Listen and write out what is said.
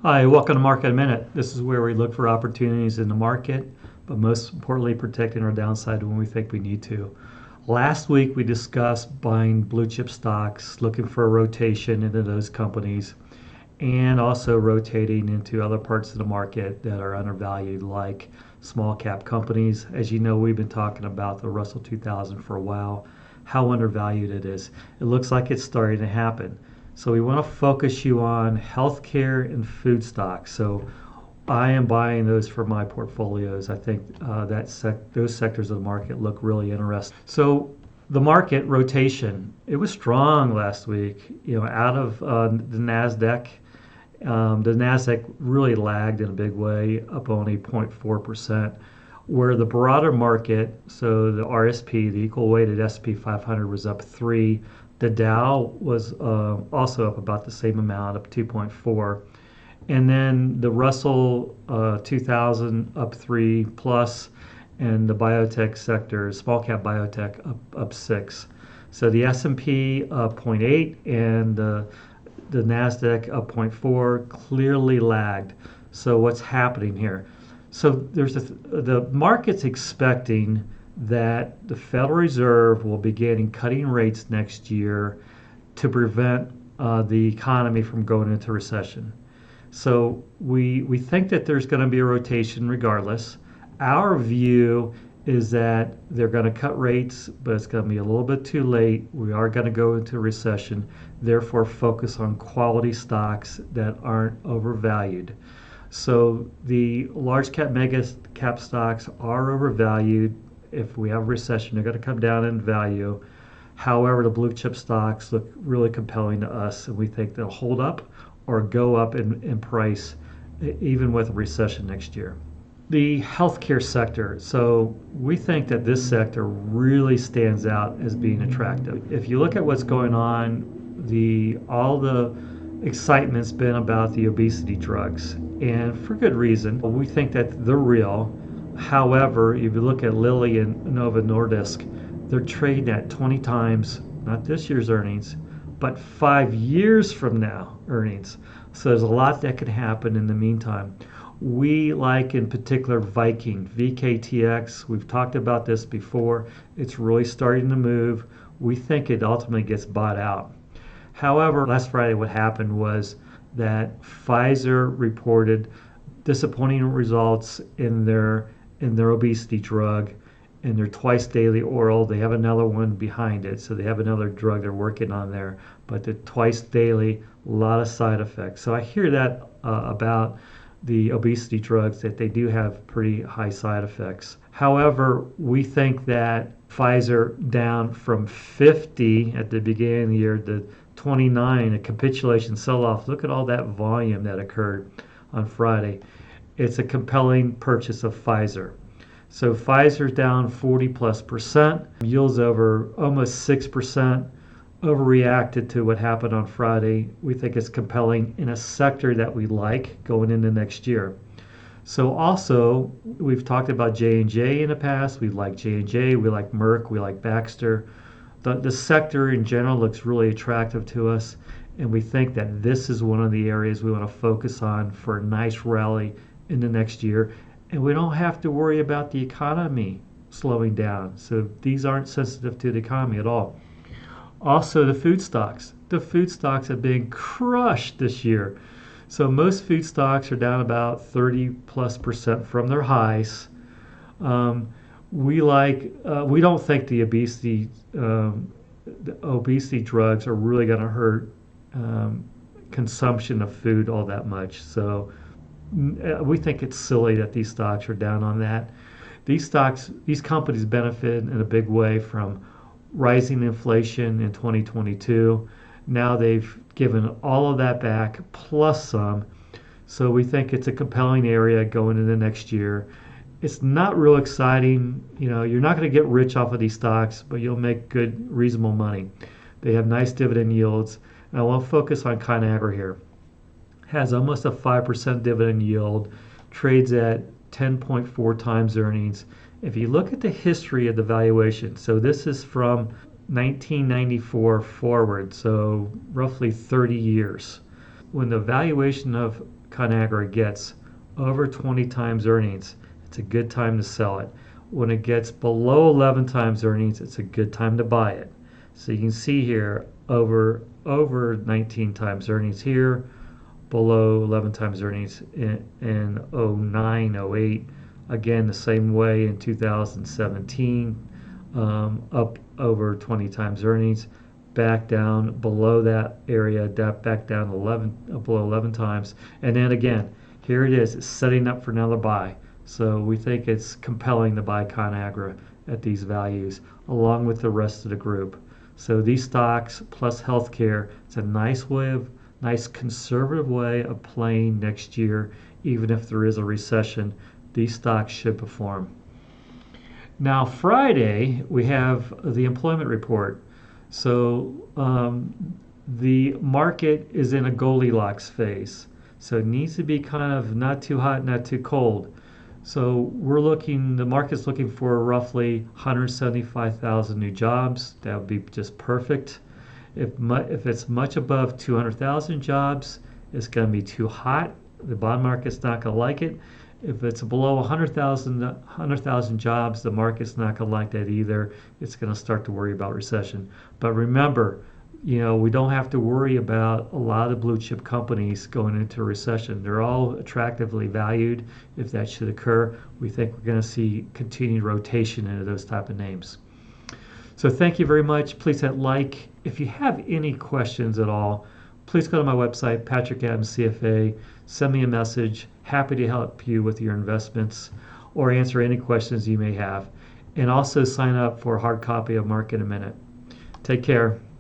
Hi, welcome to Market Minute. This is where we look for opportunities in the market, but most importantly, protecting our downside when we think we need to. Last week, we discussed buying blue chip stocks, looking for a rotation into those companies, and also rotating into other parts of the market that are undervalued, like small cap companies. As you know, we've been talking about the Russell 2000 for a while, how undervalued it is. It looks like it's starting to happen. So we want to focus you on healthcare and food stocks. So I am buying those for my portfolios. I think those sectors of the market look really interesting. So the market rotation, it was strong last week. Out of the Nasdaq, the Nasdaq really lagged in a big way, up only 0.4%. Where the broader market, so the RSP, the equal weighted SP 500, was up 3. The Dow was also up about the same amount, up 2.4. And then the Russell 2000 up 3 plus, and the biotech sector, small cap biotech, up 6. So the S&P up 0.8 and the Nasdaq up 0.4 clearly lagged. So what's happening here? So the market's expecting that the Federal Reserve will begin cutting rates next year to prevent the economy from going into recession. So we think that there's going to be a rotation regardless. Our view is that they're going to cut rates, but it's going to be a little bit too late. We are going to go into a recession. Therefore, focus on quality stocks that aren't overvalued. So the large cap, mega cap stocks are overvalued. If we have a recession, they're going to come down in value. However, the blue chip stocks look really compelling to us, and we think they'll hold up or go up in price even with a recession next year. The healthcare sector. So we think that this sector really stands out as being attractive. If you look at what's going on, all the excitement's been about the obesity drugs, and for good reason. We think that they're real. However, if you look at Lilly and Novo Nordisk, they're trading at 20 times, not this year's earnings, but 5 years from now earnings. So there's a lot that could happen in the meantime. We like, in particular, Viking, VKTX. We've talked about this before. It's really starting to move. We think it ultimately gets bought out. However, last Friday what happened was that Pfizer reported disappointing results in their obesity drug, in their twice daily oral. They have another one behind it, so they have another drug they're working on there. But the twice daily, a lot of side effects. So I hear that about the obesity drugs, that they do have pretty high side effects. However, we think that Pfizer down from 50 at the beginning of the year to 29, a capitulation sell-off. Look at all that volume that occurred on Friday. It's a compelling purchase of Pfizer. So Pfizer's down 40+%, yields over almost 6%, overreacted to what happened on Friday. We think it's compelling in a sector that we like going into next year. So also, we've talked about J&J in the past. We like J&J, we like Merck, we like Baxter. The sector in general looks really attractive to us, and we think that this is one of the areas we want to focus on for a nice rally in the next year. And we don't have to worry about the economy slowing down. So these aren't sensitive to the economy at all. Also, the food stocks. The food stocks have been crushed this year. So most food stocks are down about 30+% from their highs. We don't think the obesity drugs are really going to hurt consumption of food all that much. So we think it's silly that these stocks are down on that. These companies benefit in a big way from rising inflation in 2022. Now they've given all of that back plus some. So we think it's a compelling area going into next year. It's not real exciting. You're not going to get rich off of these stocks, but you'll make good, reasonable money. They have nice dividend yields. And I want to focus on Conagra here. Has almost a 5% dividend yield, trades at 10.4 times earnings. If you look at the history of the valuation, so this is from 1994 forward, so roughly 30 years. When the valuation of ConAgra gets over 20 times earnings, it's a good time to sell it. When it gets below 11 times earnings, it's a good time to buy it. So you can see here over 19 times earnings here, below 11 times earnings in 09, 08. Again, the same way in 2017, up over 20 times earnings, back down below that area, back down below 11 times. And then again, here it is, it's setting up for another buy. So we think it's compelling to buy ConAgra at these values, along with the rest of the group. So these stocks plus healthcare, it's a nice conservative way of playing next year. Even if there is a recession, these stocks should perform. Now Friday we have the employment report. So the market is in a Goldilocks phase. So it needs to be kind of not too hot, not too cold. So the market's looking for roughly 175,000 new jobs. That would be just perfect. If it's much above 200,000 jobs, it's going to be too hot. The bond market's not going to like it. If it's below 100,000 jobs, the market's not going to like that either. It's going to start to worry about recession. But remember, we don't have to worry about a lot of blue chip companies going into a recession. They're all attractively valued. If that should occur, we think we're going to see continued rotation into those type of names. So thank you very much. Please hit like. If you have any questions at all, please go to my website, Patrick Adams CFA. Send me a message. Happy to help you with your investments or answer any questions you may have. And also sign up for a hard copy of Market in a Minute. Take care.